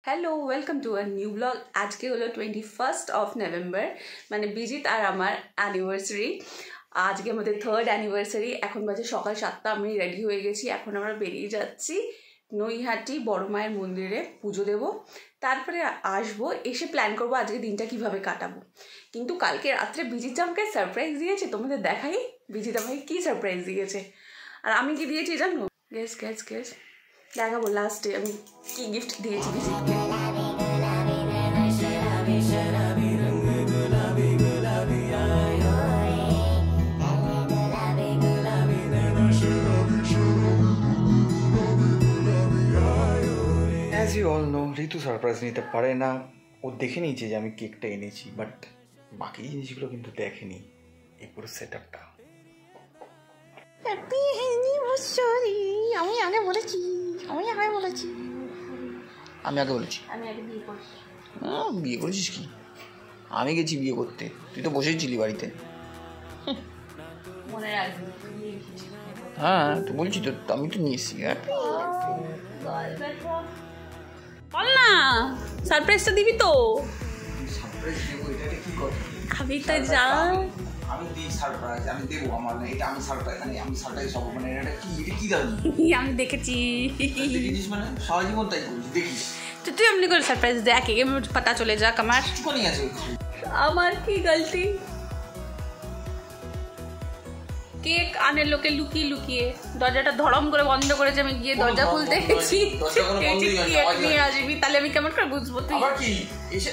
Hello welcome to a new blog. आज के hello 21 of November মানে বিজিত আর আমার অ্যানিভার্সারি। আজকে আমাদের 3rd অ্যানিভার্সারি। এখন বাজে সকাল 7টা, আমি রেডি হয়ে গেছি। এখন আমরা বেরিয়ে যাচ্ছি নৈহাটি বড় মায়ের মন্দিরে পুজো দেব, তারপরে আসবো, এসে প্ল্যান করবো আজকে দিনটা কিভাবে কাটাবো। কিন্তু কালকে রাত্রে বিজিত আমাকে সারপ্রাইজ দিয়েছে, তোমাদের দেখাই বিজিত আমাকে কি সারপ্রাইজ দিয়েছে। আর আমি কি দিয়েছি জানো? গেস গেস গেস দেখাবো লাস্টে আমি কি গিফট দিয়েছি বিজিতকে। As you all know, Ritu surprise নিতে পারে না। ও দেখে নিয়েছে যে আমি কেকটা এনেছি, বাট বাকি জিনিসগুলো কিন্তু দেখেনি। এই পুরো সেট আপটা আমি আগে বলেছি। বিয়ে করেছিস কি? আমি গেছি বিয়ে করতে, তুই তো বসেছিলি বাড়িতে। হ্যাঁ তো বলছি তো, আমি তো নিয়ে এসছি। বল না, সারপ্রাইজটা দিবি তো? আমি তো যা আমি দিই সারপ্রাইজ, আমি দেবো। আমার না এটা আমি সারপ্রাইজ, মানে আমি সারপ্রাইজ হবো, মানে এটা কি, এটা কি দাবি? আমি দেখেছি দেখিস, মানে সারা জীবন তাই করিস, দেখিস। তো তুই এমনি করে সারপ্রাইজ দে, একে পাতা চলে যাক। আমার কি গলতি? কেক আনে লোকে লুকিয়ে লুকিয়ে, দরজাটা ধড়ম করে বন্ধ করেছে, আমি গিয়ে দরজা খুলতে গেছি। কেক নিয়ে আসবি, তাহলে আমি কেমন করে বুঝবো? তুই আবার কি এসে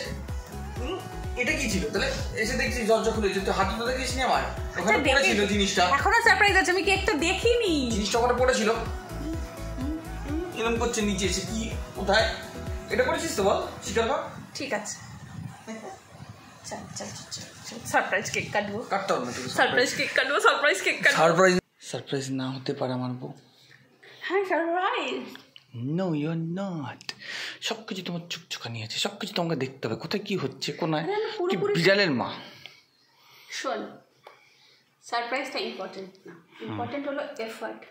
এটা কি ছিল? তাহলে এসে দেখছি দরজা খুলেছে, তুই হাতে তো দেখিস নি আমার ওখানে পড়েছিল জিনিসটা। এখনো সারপ্রাইজ আছে, আমি কেকটা দেখিনি। জিনিসটা ওখানে পড়েছিল, এরকম করছে নিচে এসে। কি কোথায় এটা করেছিস তো বল, স্বীকার কর। ঠিক আছে, চল চল চল, সারপ্রাইজ কেক কাটবো। কাটতে হবে না, সারপ্রাইজ কেক কাটবো, সারপ্রাইজ কেক কাটবো। সারপ্রাইজ না হতে পারে আমার বউ। হ্যাঁ surprise. No you are not. সব কিছু তোমার চুকচুকানি আছে, সব কিছু তোমাকে দেখতে হবে, কোথায় কি হচ্ছে, কোনায় কি বিড়ালের মা। শোন, সারপ্রাইজটা ইম্পর্টেন্ট না, ইম্পর্টেন্ট হলো এফার্ট।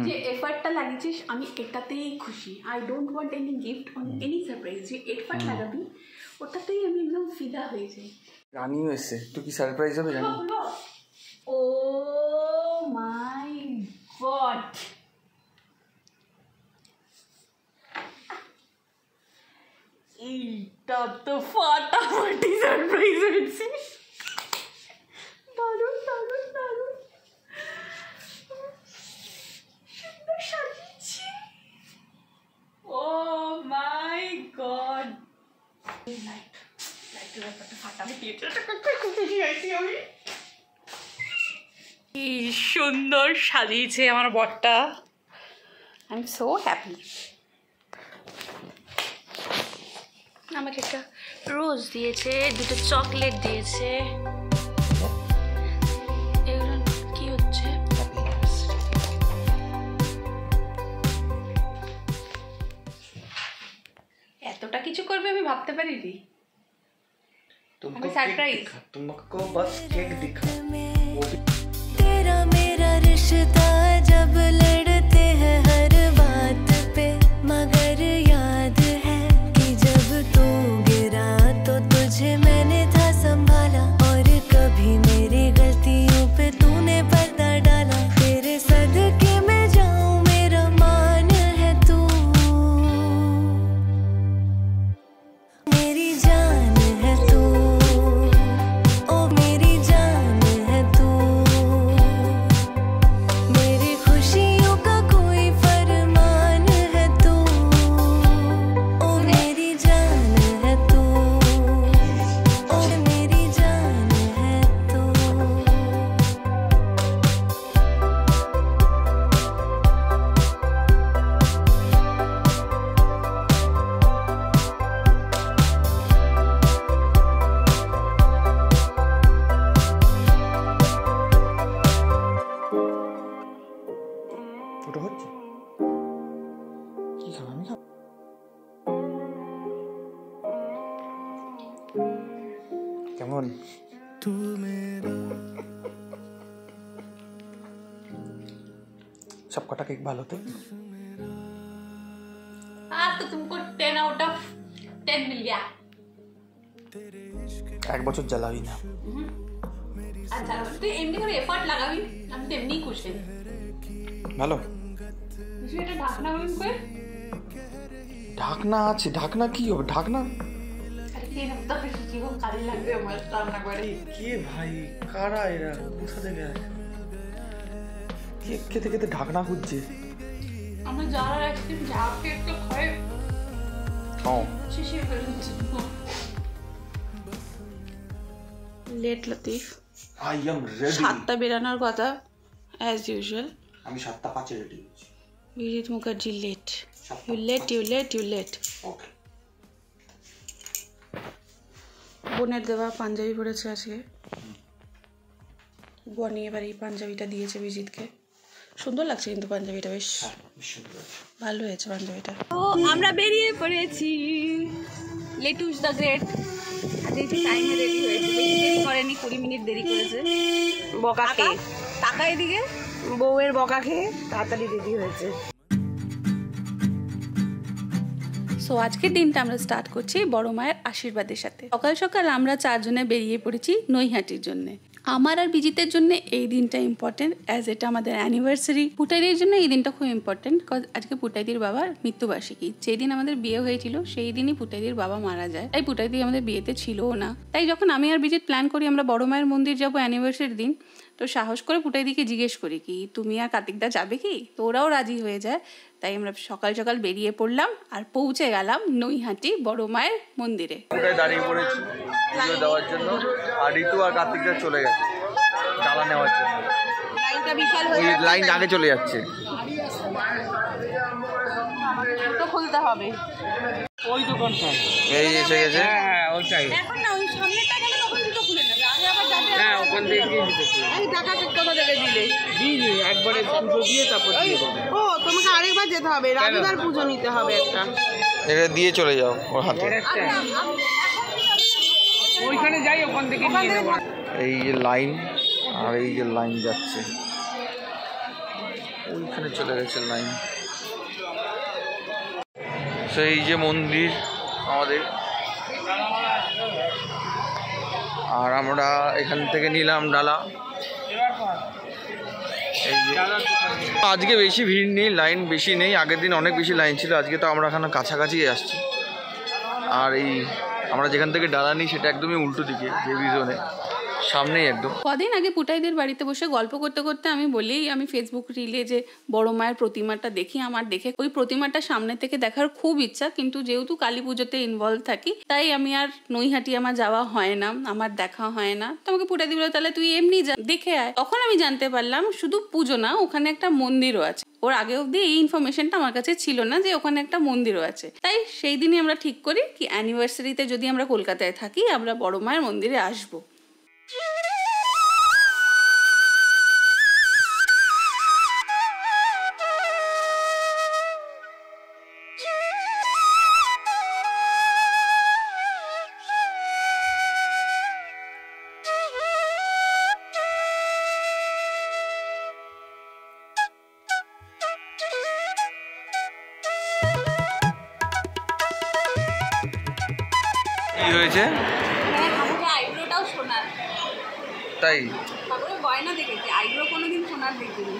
যে এফার্টটা লাগিয়েছিস, আমি এটাতেই খুশি। I don't want any gift on any surprise. যে এফার্ট লাগাবি ওটাতেই আমি একদম ফিদা হয়ে যাই। রানিও এসে, তুই কি সারপ্রাইজ হবে জানি? ও মাই গড, এইটা তো ফাটাফাটি সারপ্রাইজ হয়েছে। দারুণ দারুণ দারুণ সুন্দর সাজিয়েছি। ও মাই গড, লাইটের ব্যাপারটা ফাটাবে। কি সুন্দর সাজিয়েছে আমার বরটা। I am so happy. আমাকে একটা রোজ দিয়েছে, দুটো চকলেট দিয়েছে। এগুলো কি হচ্ছে? এতটা কিছু করবে আমি ভাবতে পারিনি। सरप्राइज तुमको बस केक दिखा। तेरा मेरा रिश्ता जब लड़ते हैं हर बात पे, मगर याद है कि जब तू गिरा तो तुझे मैंने था संभाला, और कभी मेरी गलतियों पे तूने पर्दा डाला। तेरे सदके में जाऊं, मेरा मान है तू, मेरी जान है तू, ओ मेरी जान है तू, मेरी खुशियों का कोई फरमान है तू, ओ मेरी जान है तू, ओ मेरी जान है तू। ফটো হচ্ছে কি খাবো? আমি খাবো। কেমন? सब कटा केक भालो थे। हाँ तो तुमको 10 आउट ऑफ 10 मिल गया। 1 বছর জ্বালাবি না। আচ্ছা তুই এমনি করে এফর্ট লাগাবি, আমি তো এমনিই খুশি। ভালো তুই এটা ঢাকনা বন্ধ করে। ঢাকনা আছে, ঢাকনা কি হবে? ঢাকনা আরে কি না তো কি কোন কালি লাগবে আমার রান্না করে। কে ভাই, কারা এরা, কোথা থেকে আসে? কেক খেতে খেতে ঢাকনা খুঁজছে। আমরা যারা একদিন যা কেকটা খাই শেষে ফেলেছি। Late Latif, I am ready. 7টা বেরানোর কথা অ্যাজ ইউজুয়াল। আমি 7:05 রেডি হচ্ছি। Bijit Mukherjee late. You late. Okay. বোনের দেওয়া পাঞ্জাবি পরেছে আজকে। বনি এবার এই পাঞ্জাবিটা দিয়েছে বিজিতকে। সুন্দর লাগছে কিন্তু পাঞ্জাবিটা, বেশ ভালো হয়েছে পাঞ্জাবিটা। তো আমরা বেরিয়ে পড়েছি। লেটুস দ্য গ্রেট আজ একটু টাইমে রেডি হয়েছে, বেশি দেরি করেনি, 20 মিনিট দেরি করেছে। বকা খেয়ে টাকা এদিকে বউয়ের বকা খেয়ে তাড়াতাড়ি রেডি হয়েছে। সো আজকের দিনটা আমরা স্টার্ট করছি বড় মায়ের আশীর্বাদের সাথে। সকাল সকাল আমরা 4 জনে বেরিয়ে পড়েছি নৈহাটির জন্য। আমার আর বিজিতের জন্য এই দিনটা ইম্পর্টেন্ট, অ্যাজ এটা আমাদের অ্যানিভার্সারি। পুটাইদির জন্য এই দিনটা খুব ইম্পর্টেন্ট, কজ আজকে পুটাইদির বাবার মৃত্যুবার্ষিকী। যেদিন আমাদের বিয়ে হয়েছিল সেই দিনই পুটাইদির বাবা মারা যায়, তাই পুটাইদি আমাদের বিয়েতে ছিলও না। তাই যখন আমি আর বিজিত প্ল্যান করি আমরা বড় মায়ের মন্দির যাবো অ্যানিভার্সারির দিন, তো সাহস করে পুটাইদিকে জিজ্ঞেস করি কি তুমি আর কার্তিকদা যাবে কি, তো ওরাও রাজি হয়ে যায়। তাই আমরা সকাল সকাল বেরিয়ে পড়লাম আর পৌঁছে গেলাম নৈহাটি বড় মায়ের মন্দিরে। দাঁড়িয়ে পড়েছি পুজো দেওয়ার জন্য, আর ঋতু আর কার্তিকদা চলে গেছে ডালা নেওয়ার জন্য। লাইনটা বিশাল ওই লাইন আগে চলে যাচ্ছে, তো খুলতে হবে। ওই দোকানটা এই এসে গেছে। হ্যাঁ ওইটাই। এখন না ওই সামনেটা গেলে তখন দুটো খুলে নেবে, আগে আবার যাবে। হ্যাঁ ওখান থেকে গিয়ে দিতে হবে। এই টাকা কোথা থেকে দিলে? দিইনি, একবারে পুজো দিয়ে তারপর দিয়ে দেবো। ও তোমাকে আরেকবার যেতে হবে, রাবিবার পুজো নিতে হবে একটা। এটা দিয়ে চলে যাও ওর হাতে। একটা ওইখানে যাই, ওখান থেকে নিয়ে নেবো। এই যে লাইন, আর এই যে লাইন যাচ্ছে ওইখানে চলে গেছে লাইন। সেই যে মন্দির আমাদের, আর আমরা এখান থেকে নিলাম ডালা। এই যে আজকে বেশি ভিড় নেই, লাইন বেশি নেই, আগের দিন অনেক বেশি লাইন ছিল, আজকে তো আমরা এখানে কাছাকাছি আসছি। আর এই আমরা যেখান থেকে ডালা নিই সেটা একদমই উল্টো দিকে, দেবী জোনে সামনেই একদম। কদিন আগে পুটাইদের বাড়িতে বসে গল্প করতে করতে আমি বলি, আমি ফেসবুক রিলে যে বড় মায়ের প্রতিমাটা দেখি, আমার দেখে ওই প্রতিমাটা সামনে থেকে দেখার খুব ইচ্ছা, কিন্তু যেহেতু কালী পুজোতে ইনভলভ থাকি তাই আমি আর নৈহাটি আমার যাওয়া হয় না, আমার দেখা হয় না। তো আমাকে পুটাইদি বলে তাহলে তুই এমনি দেখে আয়। তখন আমি জানতে পারলাম শুধু পুজো না, ওখানে একটা মন্দিরও আছে। ওর আগে অবধি এই ইনফরমেশনটা আমার কাছে ছিল না যে ওখানে একটা মন্দিরও আছে। তাই সেই দিনই আমরা ঠিক করি কি অ্যানিভার্সারিতে যদি আমরা কলকাতায় থাকি আমরা বড় মায়ের মন্দিরে আসবো। কি হয়েছে? আইব্রোটাও সোনার, তাই তারপরে গয়না দেখেছি, আইব্রো কোনোদিন সোনার দেখিনি।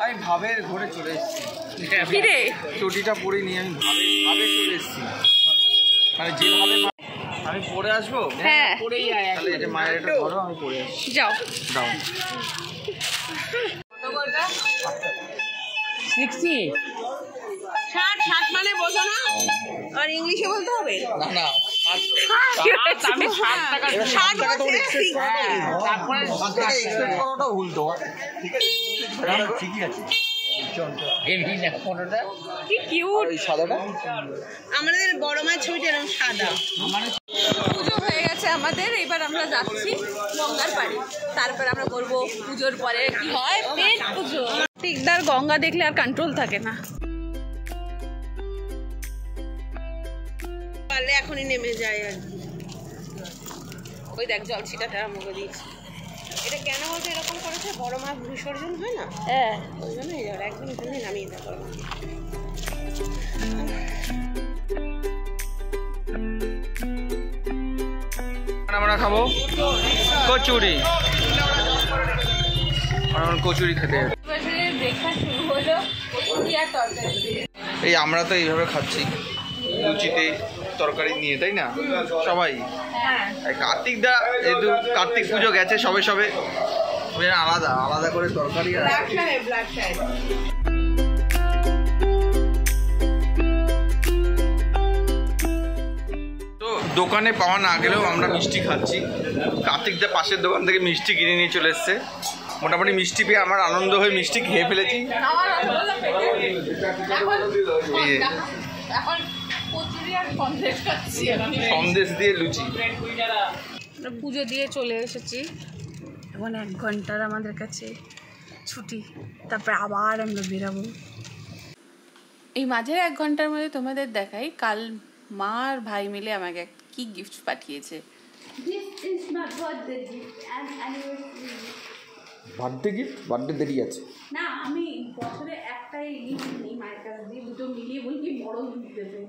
আমি ভাবের ঘরে চলে এসেছি। ফিরে চটিটা পরে নিয়ে আমি ভাবে চলে এসেছি, মানে যেভাবে আমি পরে আসবো। হ্যাঁ তাহলে এটা মায়ের এটা ধরো, আমি পরে আসছি। যাও দাও। 60 60 মানে বোঝো না, আর ইংলিশে বলতে হবে। না না, আমি 60 টাকা 60 বলছে। তারপরে এক্সপেক্ট করাটাও ভুল তোমার। ঠিক আছে, ঠিকই আছে। হেভি না কোনটা। কি কিউট। এই সাদাটা আমাদের বড় মায়ের ছবিটা এরকম সাদা। পুজো হয়ে গেছে আমাদের, এবার আমরা যাচ্ছি গঙ্গার পাড়ে। তারপর আমরা করবো পুজোর পরে কি হয় পেট পুজো। ঠিকদার গঙ্গা দেখলে আর কন্ট্রোল থাকে না। এখনই নেমে যায় আর কি। ওই দেখ জল ছিটাটা আমাকে দিয়েছে। এটা কেন বলতো এরকম করেছে? বড় মা বিসর্জন হয় না, হ্যাঁ ওই জন্য একদম এখানে নামিয়ে দেওয়া। আমরা খাবো কচুরি, কচুরি খেতে। দেখা শুরু হলো কচুরি আর তরকারি দিয়ে। এই আমরা তো এইভাবে খাচ্ছি লুচিতে তরকারি নিয়ে, তাই না সবাই? কার্তিক দা যেহেতু কার্তিক পুজো গেছে সবে সবে, আলাদা আলাদা করে তরকারি। তো দোকানে পাওয়া না গেলেও আমরা মিষ্টি খাচ্ছি। কার্তিক দা পাশের দোকান থেকে মিষ্টি কিনে নিয়ে চলে এসছে। মোটামুটি মিষ্টি পেয়ে আমার আনন্দ হয়ে মিষ্টি খেয়ে ফেলেছি। সন্দেশ দিয়ে লুচি। পুজো দিয়ে চলে এসেছি, এখন 1 ঘন্টার আমাদের কাছে ছুটি, তারপরে আবার আমরা বেরাবো। এই মাঝের 1 ঘন্টার মধ্যে তোমাদের দেখাই কাল মা আর ভাই মিলে আমাকে কি গিফট পাঠিয়েছে। Birthday gift? বার্থডে দেরি আছে না, আমি বছরে একটাই গিফট নিই মায়ের কাছ দিয়ে, দুটো মিলিয়ে বলি কি বড় গিফট দেবে।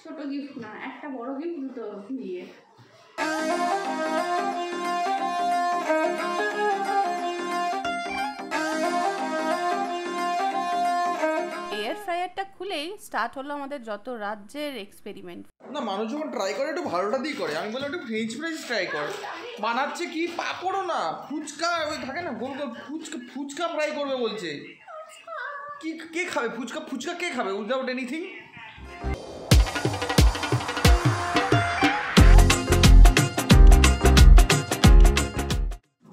ছোট গিফট না, একটা বড় গিফট, দুটো মিলিয়ে। এয়ার ফ্রায়ারটা খুলেই স্টার্ট হলো আমাদের যত রাজ্যের এক্সপেরিমেন্ট। না, মানুষ যখন ট্রাই করে একটু ভালোটা দিয়ে করে। আমি বললাম একটু ফ্রেঞ্চ ফ্রাইজ ট্রাই কর। বানাচ্ছে কি পাপড়ও না, ফুচকা ওই থাকে না গোল গোল ফুচকা ফ্রাই করবে বলছে। কি কে খাবে ফুচকা? ফুচকা কে খাবে উইদাউট এনিথিং?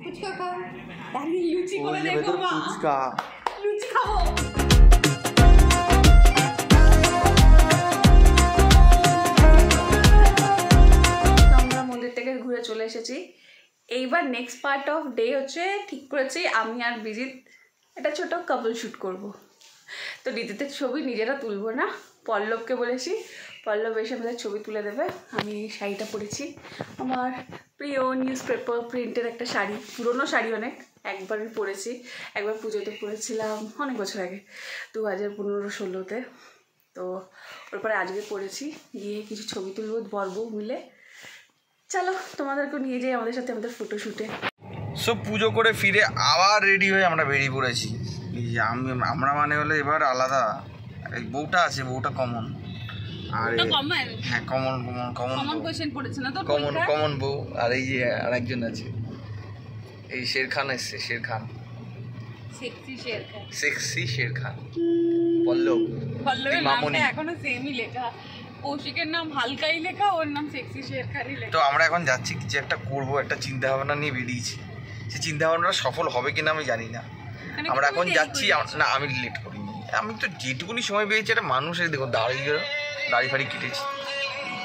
ফুচকা খাও, দাঁড়িয়ে লুচি করে দেখো মা। ফুচকা লুচি খাবো। আমরা মন্দির থেকে ঘুরে চলে এসেছি। এইবার নেক্সট পার্ট অফ ডে হচ্ছে ঠিক করেছি আমি আর বিজিত একটা ছোট কাপল শ্যুট করব। তো নিজেদের ছবি নিজেরা তুলবো না, পল্লবকে বলেছি, পল্লব এসে আমাদের ছবি তুলে দেবে। আমি শাড়িটা পরেছি, আমার প্রিয় নিউজ পেপার প্রিন্টের একটা শাড়ি, পুরনো শাড়ি অনেক, একবারই পরেছি, একবার পুজোতে পরেছিলাম অনেক বছর আগে 2015-16-তে। তো ওর পরে আজকে পরেছি, গিয়ে কিছু ছবি তুলবো বরবউ মিলে। চলো তোমাদেরকেও নিয়ে যাই আমাদের সাথে আমাদের ফটোশ্যুটে। সব পুজো করে ফিরে আবার রেডি হয়ে আমরা বেরিয়ে পড়েছি। এই যে আমরা মানে হলো এবার আলাদা, এই বউটা আছে, বউটা কমন। আর হ্যাঁ কমন কোয়েশ্চেন পড়েছে না তো, কমন বউ। আর এই যে আরেকজন আছে, এই শের খান এসছে, শের খান, সেক্সি শের খান। পল্লবের নামটা এখনো সেমই লেখা, কৌশিকের নাম হালকাই লেখা, ওর নাম সেক্সি শের খানই লেখা। তো আমরা এখন যাচ্ছি কিছু একটা করবো, একটা চিন্তা ভাবনা নিয়ে বেরিয়েছি। সে চিন্তা ভাবনাটা সফল হবে কিনা আমি জানি না। আমরা এখন যাচ্ছি না, আমি লেট করিনি, আমি তো যেটুকুনি সময় পেয়েছি একটা মানুষের দেখো দাড়ি ফাড়ি কেটেছি,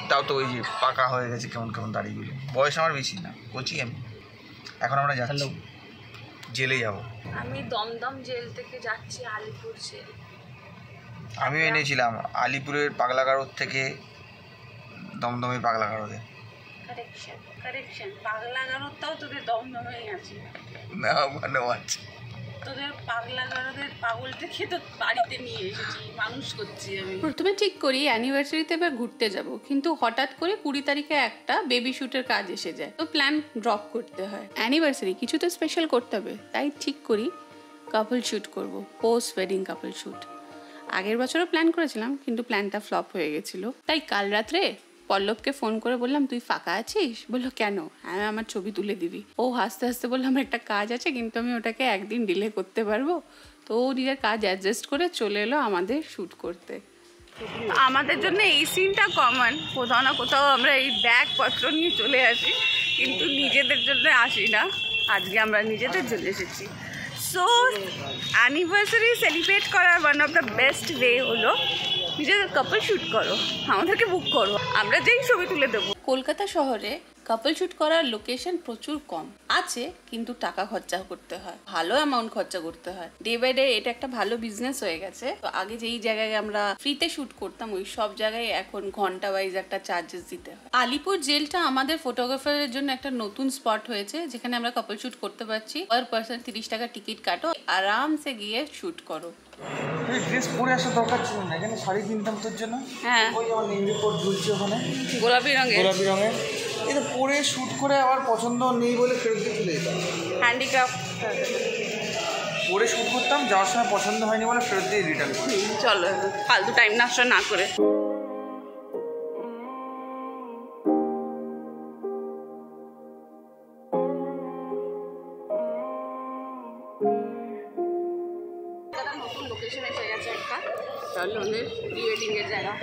তাও তো ওই যে পাকা হয়ে গেছে কেমন কেমন দাড়িগুলো। বয়স আমার বেশি না, কচি আমি। এখন আমরা যাচ্ছি জেলে যাব। আমি দমদম জেল থেকে যাচ্ছি আলিপুর জেল। আমিও এনেছিলাম আলিপুরের পাগলাগারোর থেকে দমদমে পাগলাগারোতে। কারেকশন পাগলাগারোরটাও তোদের দমদমেই আছে না, মানে আছে তোদের পাগলাগারোদের পাগল থেকে তো বাড়িতে নিয়ে এসেছি, মানুষ করছি আমি। প্রথমে ঠিক করি অ্যানিভার্সারিতে এবার ঘুরতে যাব, কিন্তু হঠাৎ করে 20 তারিখে একটা বেবি শ্যুটের কাজ এসে যায়, তো প্ল্যান ড্রপ করতে হয়। অ্যানিভার্সারি কিছু তো স্পেশাল করতে হবে, তাই ঠিক করি কাপল শ্যুট করব, পোস্ট ওয়েডিং কাপল শ্যুট। আগের বছরও প্ল্যান করেছিলাম, কিন্তু প্ল্যানটা ফ্লপ হয়ে গেছিলো। তাই কাল রাত্রে পল্লবকে ফোন করে বললাম তুই ফাঁকা আছিস? বললো কেন? হ্যাঁ আমার ছবি তুলে দিবি। ও হাসতে হাসতে বললো আমার একটা কাজ আছে, কিন্তু আমি ওটাকে একদিন ডিলে করতে পারবো। তো ও নিজের কাজ অ্যাডজাস্ট করে চলে এলো আমাদের শ্যুট করতে। আমাদের জন্য এই সিনটা কমন, কোথাও না কোথাও আমরা এই ব্যাগপত্র নিয়ে চলে আসি, কিন্তু নিজেদের জন্য আসি না। আজকে আমরা নিজেদের জন্য এসেছি। সো অ্যানিভার্সারি সেলিব্রেট করার one of the best way হলো নিজেদের কাপল শ্যুট করো, আমাদেরকে বুক করো, আমরা যেই ছবি তুলে দেবো। কলকাতা শহরে কাপল শ্যুট করার লোকেশন প্রচুর কম আছে, কিন্তু টাকা খরচা করতে হয়, ভালো অ্যামাউন্ট খরচা করতে হয়। ডে বাই ডে এটা একটা ভালো বিজনেস হয়ে গেছে। তো আগে যেই জায়গায় আমরা ফ্রিতে শ্যুট করতাম ওই সব জায়গায় এখন ঘন্টা ওয়াইজ একটা চার্জেস দিতে হয়। আলিপুর জেলটা আমাদের ফটোগ্রাফারের জন্য একটা নতুন স্পট হয়েছে, যেখানে আমরা কাপল শ্যুট করতে পারছি। পার পার্সন 30 টাকা টিকিট কাটো, আরামসে গিয়ে শ্যুট করো। ড্রেস পরে আসা দরকার ছিল না, এখানে শাড়ি কিনতাম তোর জন্য। হ্যাঁ, ওই আমার নেম রিপোর্ট ঝুলছে ওখানে গোলাপি রঙের, গোলাপি রঙের। এটা পরে শ্যুট করে আবার পছন্দ নেই বলে ফেরত দিয়ে চলে যেতাম। হ্যান্ডিক্রাফট পরে শ্যুট করতাম, যাওয়ার সময় পছন্দ হয়নি বলে ফেরত দিয়ে রিটার্ন করি। চলো ফালতু টাইম নষ্ট না করে। নতুন লোকেশন এসে গেছে একটা লন্ডনের প্রি ওয়েডিং এর জায়গা।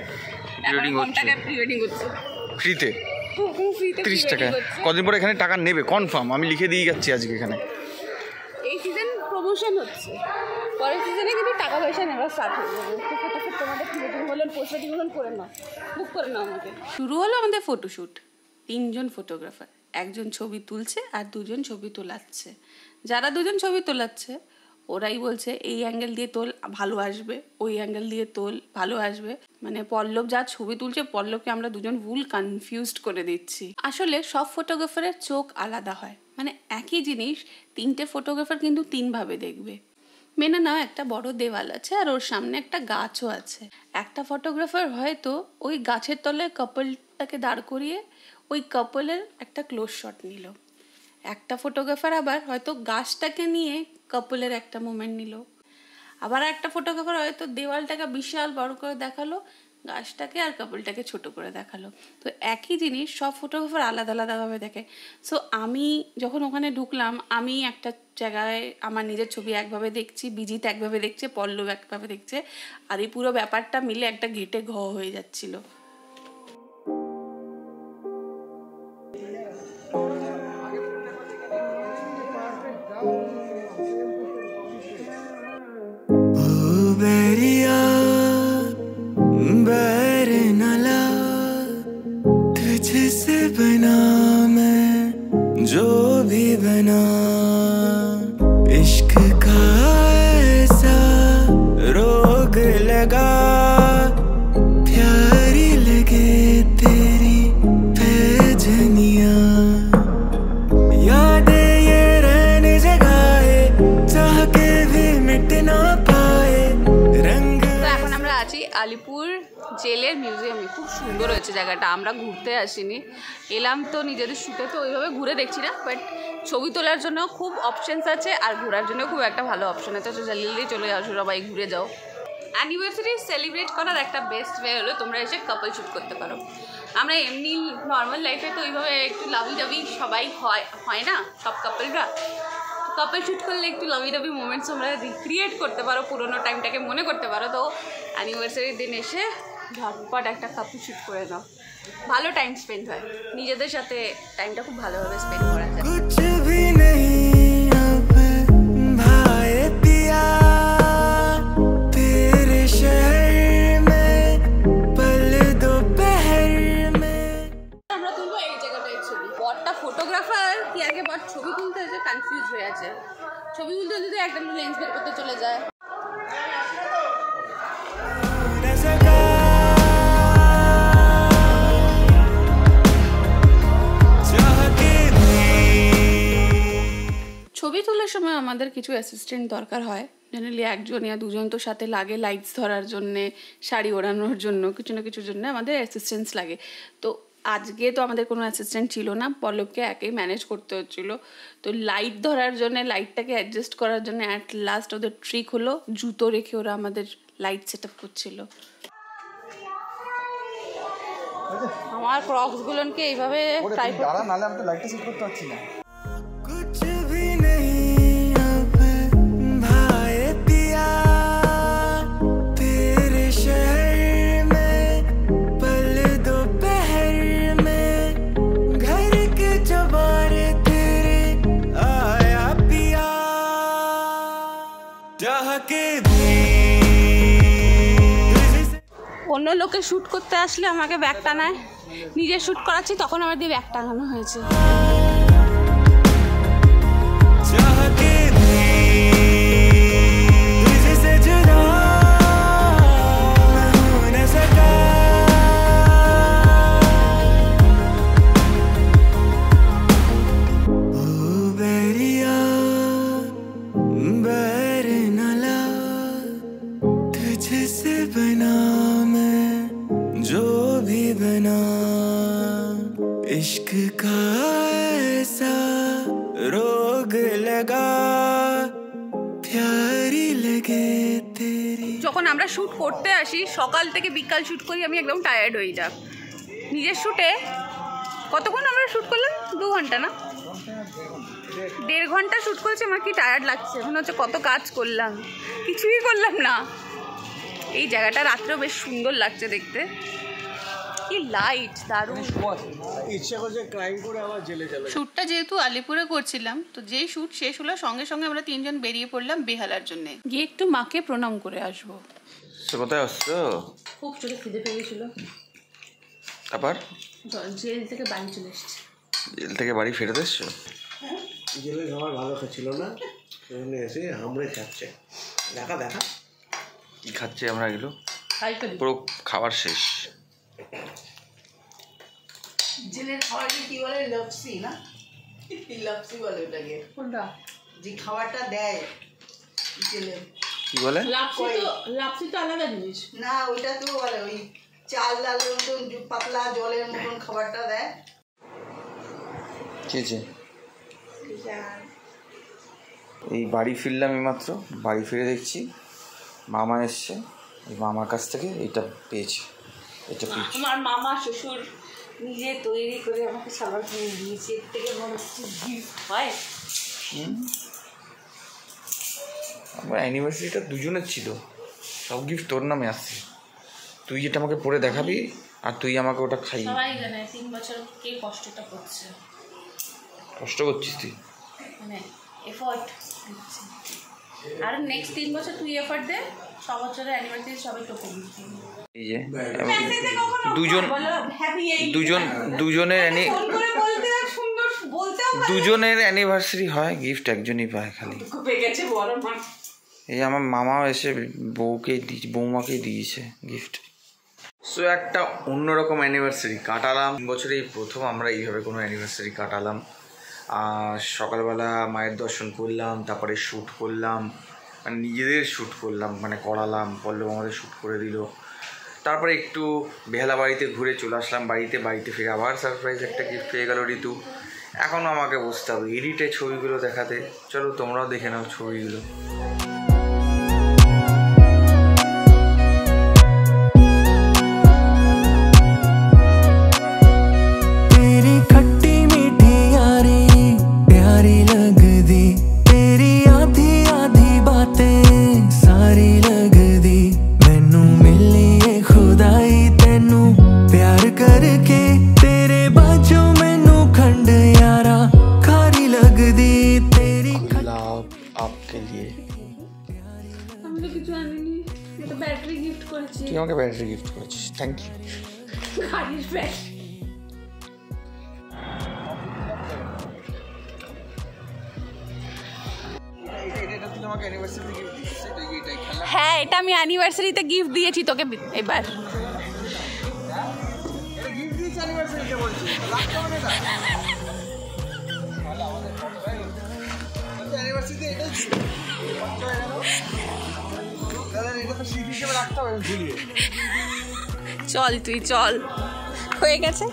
Pre-wedding কম হচ্ছে। টাকায় প্রি ওয়েডিং হচ্ছে, ফ্রিতে ফ্রিতে 30 টাকায়। কদিন পরে এখানে টাকা নেবে কনফার্ম, আমি লিখে দিয়ে যাচ্ছি আজকে এখানে। এই সিজন প্রমোশন হচ্ছে, পরের সিজনে কিন্তু টাকা পয়সা নেওয়া স্টার্ট হয়ে যাবে। তো ফটোশুট তোমাদের প্রি ওয়েডিং হলেন, পোস্ট ওয়েডিং হলেন করে নাও, বুক করে নাও আমাকে। শুরু হলো আমাদের ফটোশ্যুট। 3 জন ফটোগ্রাফার, একজন ছবি তুলছে আর 2 জন ছবি তোলাচ্ছে। যারা 2 জন ছবি তোলাচ্ছে ওরাই বলছে এই অ্যাঙ্গেল দিয়ে তোল ভালো আসবে, ওই অ্যাঙ্গেল দিয়ে তোল ভালো আসবে। মানে পল্লব যা ছবি তুলছে, পল্লবকে আমরা 2জন ভুল কনফিউজড করে দিচ্ছি। আসলে সব ফটোগ্রাফারের চোখ আলাদা হয়, মানে একই জিনিস 3টে ফটোগ্রাফার কিন্তু 3 ভাবে দেখবে। মেনে নাও একটা বড় দেওয়াল আছে আর ওর সামনে একটা গাছও আছে। একটা ফটোগ্রাফার হয়তো ওই গাছের তলায় কাপলটাকে দাঁড় করিয়ে ওই কাপলের একটা ক্লোজ শট নিল। একটা ফটোগ্রাফার আবার হয়তো গাছটাকে নিয়ে কাপলের একটা মোমেন্ট নিল। আবার একটা ফটোগ্রাফার হয়তো দেওয়ালটাকে বিশাল বড় করে দেখালো, গাছটাকে আর কাপলটাকে ছোট করে দেখালো। তো একই জিনিস সব ফটোগ্রাফার আলাদা আলাদাভাবে দেখে। সো আমি যখন ওখানে ঢুকলাম, আমি একটা জায়গায় আমার নিজের ছবি একভাবে দেখছি, বিজিত একভাবে দেখছে, পল্লব একভাবে দেখছে, আর এই পুরো ব্যাপারটা মিলে একটা ঘেটে ঘ হয়ে যাচ্ছিল। तुझसे बना मैं जो भी बना, इश्क का ऐसा रोग लगा, प्यारी लगे तेरी पैजनियां, यादें ये रहने जगाए चाह के भी मिट ना पाए रंग। তো এখন আমরা আছি আলিপুর জেলের মিউজিয়ামে। খুব সুন্দর হয়েছে জায়গাটা, আমরা ঘুরতে আসিনি, এলাম তো নিজেদের শ্যুটে, তো ওইভাবে ঘুরে দেখছি না, বাট ছবি তোলার জন্য খুব অপশানস আছে আর ঘোরার জন্য খুব একটা ভালো অপশান আছে। তো জলদি চলে আসো, সবাই ঘুরে যাও। অ্যানিভার্সারি সেলিব্রেট করার একটা বেস্ট ওয়ে হলো তোমরা এসে কাপল শ্যুট করতে পারো। আমরা এমনি নর্মাল লাইফে তো ওইভাবে একটু লাভি ডাবি সবাই হয় না, সব কাপলরা। কাপল শ্যুট করলে একটু লাভি ডাবি মোমেন্টস তোমরা রিক্রিয়েট করতে পারো, পুরোনো টাইমটাকে মনে করতে পারো। তো অ্যানিভার্সারির দিন এসে ঝটপট একটা কাপল শ্যুট করে নাও, ভালো টাইম স্পেন্ড হয়, নিজেদের সাথে টাইমটা খুব ভালোভাবে স্পেন্ড করা যায়। कुछ भी नहीं अब भाई पिया तेरे शहर में पल दोपहर में। আমরা তুলবো এই জায়গাটায় ছবি। বটটা ফটোগ্রাফার কি আগে বট ছবি তুলতে এসে কনফিউজ হয়ে আছে, ছবি তুলতে তুলতে একটা লেন্স বের করতে চলে যায়। ছবি তোলার সময় আমাদের কিছু অ্যাসিস্ট্যান্ট দরকার হয়, জেনারেলি 1জন ইয়া 2জন তো সাথে লাগে, লাইটস ধরার জন্যে, শাড়ি ওড়ানোর জন্য, কিছু না কিছুর জন্য আমাদের অ্যাসিস্ট্যান্টস লাগে। তো আজকে তো আমাদের কোনো অ্যাসিস্ট্যান্ট ছিল না, পল্লবকে একেই ম্যানেজ করতে হচ্ছিলো। তো লাইট ধরার জন্য, লাইটটাকে অ্যাডজাস্ট করার জন্য অ্যাট লাস্ট ওদের ট্রিক হলো জুতো রেখে ওরা আমাদের লাইট সেট আপ করছিল। আমার ক্রক্সগুলোকে এইভাবে ট্রাই করতে, দাঁড়া, নাহলে আমি তো লাইটটা সেট করতে পারছি না। कुछ भी नहीं अब भाई पिया तेरे शहर में पल दोपहर में, घर के चबारे तेरे आया पिया चाह के भी। অন্য লোকে শ্যুট করতে আসলে আমাকে ব্যাগ টানায়, নিজের শ্যুট করাচ্ছি তখন আমার দিয়ে ব্যাগ টাঙানো হয়েছে। इश्क का ऐसा रोग लगा प्यारी लगे तेरी। যখন আমরা শ্যুট করতে আসি সকাল থেকে বিকাল শ্যুট করি, আমি একদম টায়ার্ড হয়ে যাই। নিজের শ্যুটে কতক্ষণ আমরা শ্যুট করলাম? 2 ঘন্টা না 1.5 ঘন্টা শ্যুট করেছি। আমার কি টায়ার্ড লাগছে, মনে হচ্ছে কত কাজ করলাম, কিছুই করলাম না। এই জায়গাটা রাত্রেও বেশ সুন্দর লাগছে দেখতে, কি লাইট দারুণ। ইচ্ছা করছে ক্রাইম করে আবার জেলে চলে। শ্যুটটা যেহেতু আলিপুরে করছিলাম, তো যেই শ্যুট শেষ হলো সঙ্গে সঙ্গে আমরা 3 জন বেরিয়ে পড়লাম বেহালার জন্য, গিয়ে একটু মাকে প্রণাম করে আসবো। কোথায় আসছো? খুব চোখে খিদে পেয়ে গেছিল, তারপর জেল থেকে বাড়ি চলে এসেছি। জেল থেকে বাড়ি ফেরত এসছো? জেলে খাবার ভালো খাচ্ছিল না, সেখানে এসে হামড়ে খাচ্ছে। দেখা দেখা কি খাচ্ছে আমরা এগুলো, পুরো খাবার শেষ। জেলের খাবারকে কি বলে? লপসি না? লপসি বলে ওটাকে। কোনটা? যে খাবারটা দেয় জেলে। কি বলে? লাপসি তো আলাদা জিনিস না, ওইটা তো বলে ওই চাল ডালের মতন পাতলা জলের মতন খাবারটা দেয়। এই বাড়ি ফিরলাম এইমাত্র, বাড়ি ফিরে দেখছি মামা এসছে, এই মামার কাছ থেকে এইটা পেয়েছি, এটা পেয়েছি। আমার মামা শ্বশুর নিজে তৈরি করে আমাকে সালোয়ার কিনে দিয়েছে, এর থেকে মনে হচ্ছে গিফট হয়। আমার অ্যানিভার্সারিটা দুজনের ছিল, সব গিফট তোর নামে আসছে। তুই যেটা আমাকে পরে দেখাবি আর তুই আমাকে ওটা খাই। সবাই জানে 3 বছর কে কষ্টটা করছে, কষ্ট করছিস তুই, মানে এফোর্ট দিচ্ছে। আর নেক্সট 3 বছর তুই এফোর্ট দে, 6 বছরের অ্যানিভার্সারি সবাই তোকে দিচ্ছি। এই যে দুজনের অ্যানিভার্সারি হয়, গিফট একজনই পায় খালি। এই আমার মামাও এসে বৌমাকেই দিয়েছে গিফট। সো একটা অন্যরকম অ্যানিভার্সারি কাটালাম, বছরে এই প্রথম আমরা এইভাবে কোনো অ্যানিভার্সারি কাটালাম। সকালবেলা মায়ের দর্শন করলাম, তারপরে শ্যুট করলাম, মানে নিজেদের শ্যুট করলাম, মানে করালাম, পল্লব আমাদের শ্যুট করে দিল। তারপরে একটু বেহালা বাড়িতে ঘুরে চলে আসলাম বাড়িতে ফিরে আবার সারপ্রাইজ একটা গিফট পেয়ে গেল ঋতু। এখনও আমাকে বসতে হবে এডিটে ছবিগুলো দেখাতে। চলো তোমরাও দেখে নাও ছবিগুলো। তুই আমাকে ব্যাটারি গিফট করেছিস, থ্যাংক ইউ। গাড়ির ব্যাটারি। হ্যাঁ, এটা আমি অ্যানিভার্সারিতে গিফট দিয়েছি তোকে এবার। চল তুই চল, হয়ে গেছে।